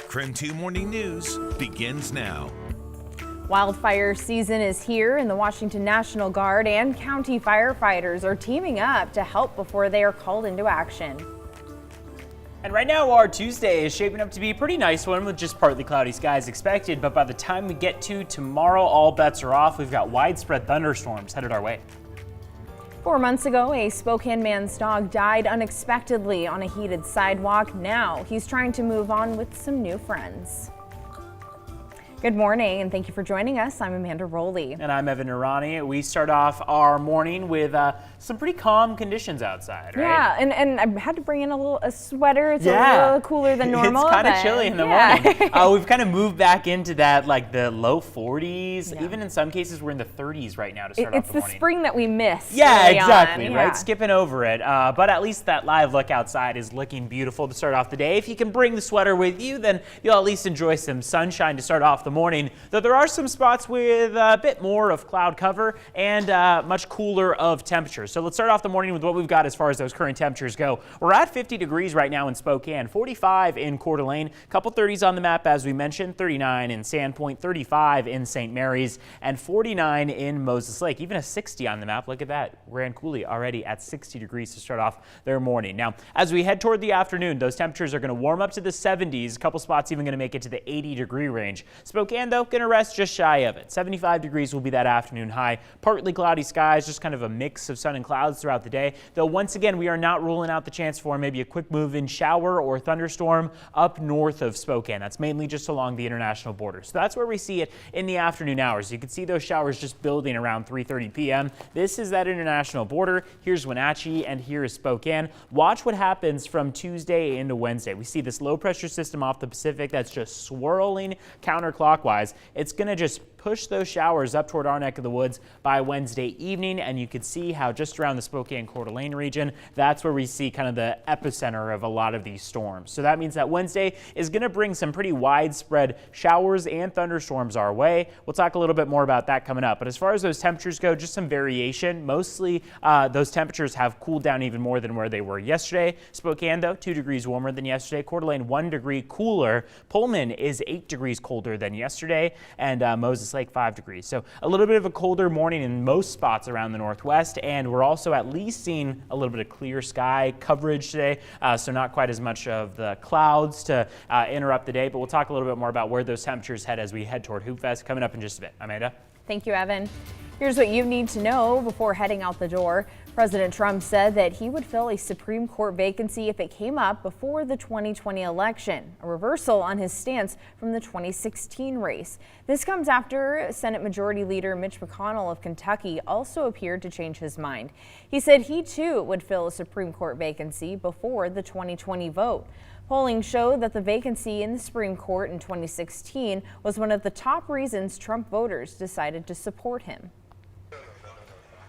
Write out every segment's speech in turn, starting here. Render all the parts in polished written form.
KREM 2 Morning News begins now. Wildfire season is here, and the Washington National Guard and county firefighters are teaming up to help before they are called into action. And right now, our Tuesday is shaping up to be a pretty nice one with just partly cloudy skies expected. But by the time we get to tomorrow, all bets are off. We've got widespread thunderstorms headed our way. 4 months ago, a Spokane man's dog died unexpectedly on a heated sidewalk. Now he's trying to move on with some new friends. Good morning, and thank you for joining us. I'm Amanda Rowley. And I'm Evan Irani. We start off our morning with some pretty calm conditions outside, right? Yeah, and I had to bring in a sweater. It's a little cooler than normal. It's kind of chilly in the morning. We've kind of moved back into that, like the low 40s. Yeah. Even in some cases, we're in the 30s right now to start off the morning. It's the spring that we missed. Yeah, exactly, right? Skipping over it. But at least that live look outside is looking beautiful to start off the day. If you can bring the sweater with you, then you'll at least enjoy some sunshine to start off the morning, though there are some spots with a bit more of cloud cover and much cooler of temperatures. So let's start off the morning with what we've got as far as those current temperatures go. We're at 50 degrees right now in Spokane, 45 in Coeur d'Alene, couple 30s on the map as we mentioned, 39 in Sandpoint, 35 in St. Mary's, and 49 in Moses Lake. Even a 60 on the map. Look at that. Grand Coulee already at 60 degrees to start off their morning. Now, as we head toward the afternoon, those temperatures are going to warm up to the 70s, a couple spots even going to make it to the 80-degree range. Spokane, though, going to rest just shy of it. 75 degrees will be that afternoon high. Partly cloudy skies, just kind of a mix of sun and clouds throughout the day. Though once again, we are not ruling out the chance for maybe a quick move-in shower or thunderstorm up north of Spokane. That's mainly just along the international border. So that's where we see it in the afternoon hours. You can see those showers just building around 3:30 p.m. This is that international border. Here's Wenatchee and here is Spokane. Watch what happens from Tuesday into Wednesday. We see this low pressure system off the Pacific that's just swirling counterclockwise. It's going to just push those showers up toward our neck of the woods by Wednesday evening, and you can see how just around the Spokane-Coeur d'Alene region, that's where we see kind of the epicenter of a lot of these storms. So that means that Wednesday is going to bring some pretty widespread showers and thunderstorms our way. We'll talk a little bit more about that coming up. But as far as those temperatures go, just some variation. Mostly those temperatures have cooled down even more than where they were yesterday. Spokane, though, 2 degrees warmer than yesterday. Coeur d'Alene, 1 degree cooler. Pullman is 8 degrees colder than yesterday, and Moses Lake 5 degrees. So a little bit of a colder morning in most spots around the northwest, and we're also at least seeing a little bit of clear sky coverage today, so not quite as much of the clouds to interrupt the day, but we'll talk a little bit more about where those temperatures head as we head toward Hoop Fest coming up in just a bit. Amanda? Thank you, Evan. Here's what you need to know before heading out the door. President Trump said that he would fill a Supreme Court vacancy if it came up before the 2020 election, a reversal on his stance from the 2016 race. This comes after Senate Majority Leader Mitch McConnell of Kentucky also appeared to change his mind. He said he too would fill a Supreme Court vacancy before the 2020 vote. Polling showed that the vacancy in the Supreme Court in 2016 was one of the top reasons Trump voters decided to support him.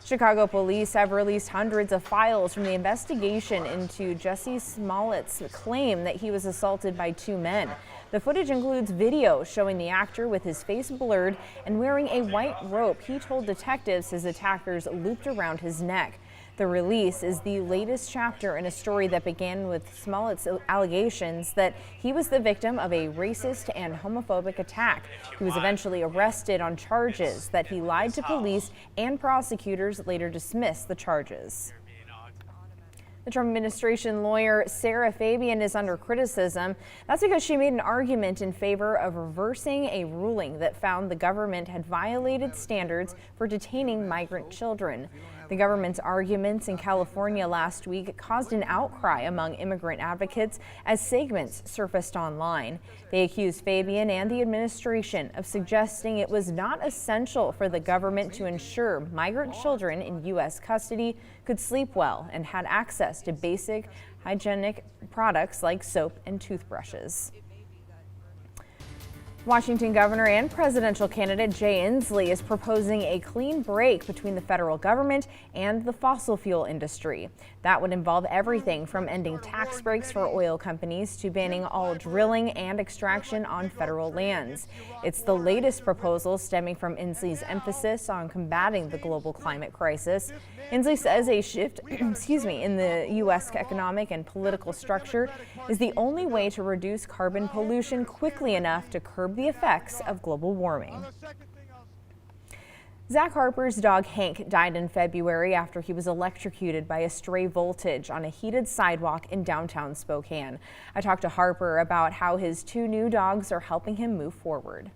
Chicago police have released hundreds of files from the investigation into Jussie Smollett's claim that he was assaulted by 2 men. The footage includes video showing the actor with his face blurred and wearing a white rope he told detectives his attackers looped around his neck. The release is the latest chapter in a story that began with Smollett's allegations that he was the victim of a racist and homophobic attack. He was eventually arrested on charges that he lied to police, and prosecutors later dismissed the charges. The Trump administration lawyer Sarah Fabian is under criticism. That's because she made an argument in favor of reversing a ruling that found the government had violated standards for detaining migrant children. The government's arguments in California last week caused an outcry among immigrant advocates as segments surfaced online. They accused Fabian and the administration of suggesting it was not essential for the government to ensure migrant children in U.S. custody could sleep well and had access to basic hygienic products like soap and toothbrushes. Washington governor and presidential candidate Jay Inslee is proposing a clean break between the federal government and the fossil fuel industry. That would involve everything from ending tax breaks for oil companies to banning all drilling and extraction on federal lands. It's the latest proposal stemming from Inslee's emphasis on combating the global climate crisis. Inslee says a shift in the U.S. economic and political structure is the only way to reduce carbon pollution quickly enough to curb the effects of global warming. Zach Harper's dog Hank died in February after he was electrocuted by a stray voltage on a heated sidewalk in downtown Spokane. I talked to Harper about how his two new dogs are helping him move forward.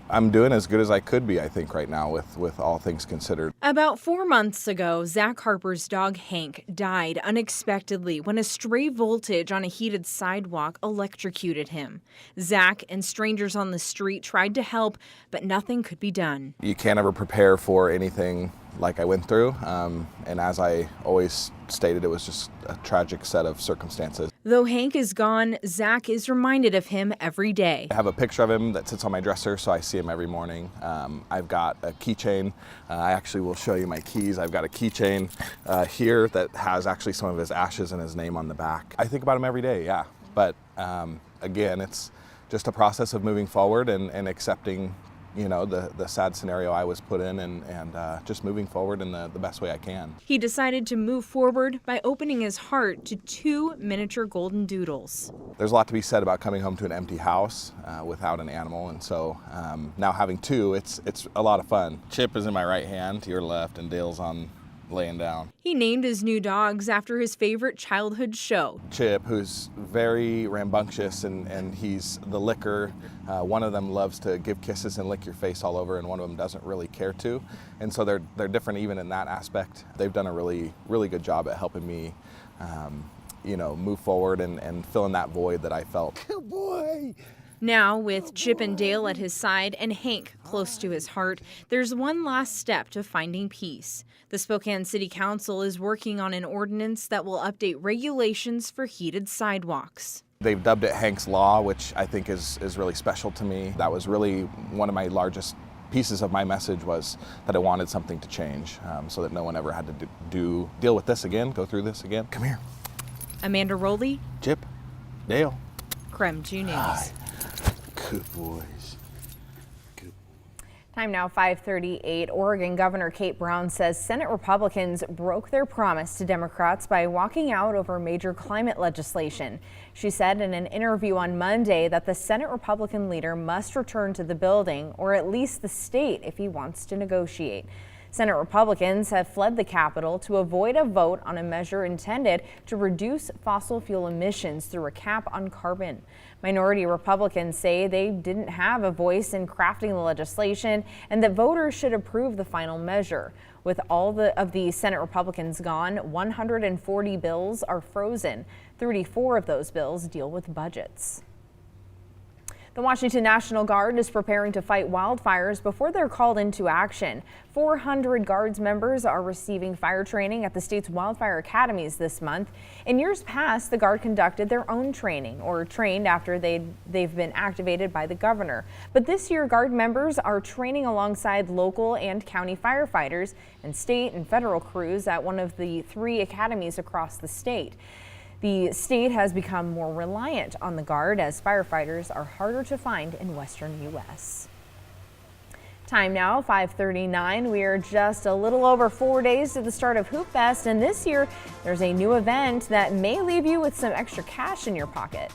I'm doing as good as I could be, I think, right now with all things considered. About 4 months ago, Zach Harper's dog Hank died unexpectedly when a stray voltage on a heated sidewalk electrocuted him. Zach and strangers on the street tried to help, but nothing could be done. You can't ever prepare for anything like I went through, and as I always stated, it was just a tragic set of circumstances. Though Hank is gone, Zach is reminded of him every day. I have a picture of him that sits on my dresser, so I see him every morning. I've got a keychain. I actually will show you my keys. I've got a keychain here that has actually some of his ashes and his name on the back. I think about him every day, yeah. But again, it's just a process of moving forward and accepting, you know, the sad scenario I was put in and just moving forward in the best way I can. He decided to move forward by opening his heart to 2 miniature golden doodles. There's a lot to be said about coming home to an empty house without an animal, and so now having 2, it's a lot of fun. Chip is in my right hand to your left, and Dale's on laying down. He named his new dogs after his favorite childhood show. Chip, who's very rambunctious, and he's the licker. One of them loves to give kisses and lick your face all over, and one of them doesn't really care to. And so they're different even in that aspect. They've done a really, really good job at helping me, you know, move forward and fill in that void that I felt. Good boy! Now, with Chip and Dale at his side and Hank close to his heart, there's one last step to finding peace. The Spokane City Council is working on an ordinance that will update regulations for heated sidewalks. They've dubbed it Hank's Law, which I think is really special to me. That was really one of my largest pieces of my message, was that I wanted something to change so that no one ever had to deal with this again, go through this again. Come here. Amanda Rowley, Chip, Dale. KREM 2 News. Hi. Good boys. Good. Time now 5:38. Oregon Governor Kate Brown says Senate Republicans broke their promise to Democrats by walking out over major climate legislation. She said in an interview on Monday that the Senate Republican leader must return to the building, or at least the state, if he wants to negotiate. Senate Republicans have fled the Capitol to avoid a vote on a measure intended to reduce fossil fuel emissions through a cap on carbon. Minority Republicans say they didn't have a voice in crafting the legislation and that voters should approve the final measure. With all of the Senate Republicans gone, 140 bills are frozen. 34 of those bills deal with budgets. The Washington National Guard is preparing to fight wildfires before they're called into action. 400 Guards members are receiving fire training at the state's wildfire academies this month. In years past, the Guard conducted their own training or trained after they've been activated by the governor. But this year, Guard members are training alongside local and county firefighters and state and federal crews at one of the 3 academies across the state. The state has become more reliant on the Guard as firefighters are harder to find in western U.S. Time now 5:39. We are just a little over 4 days to the start of Hoop Fest, and this year there's a new event that may leave you with some extra cash in your pocket.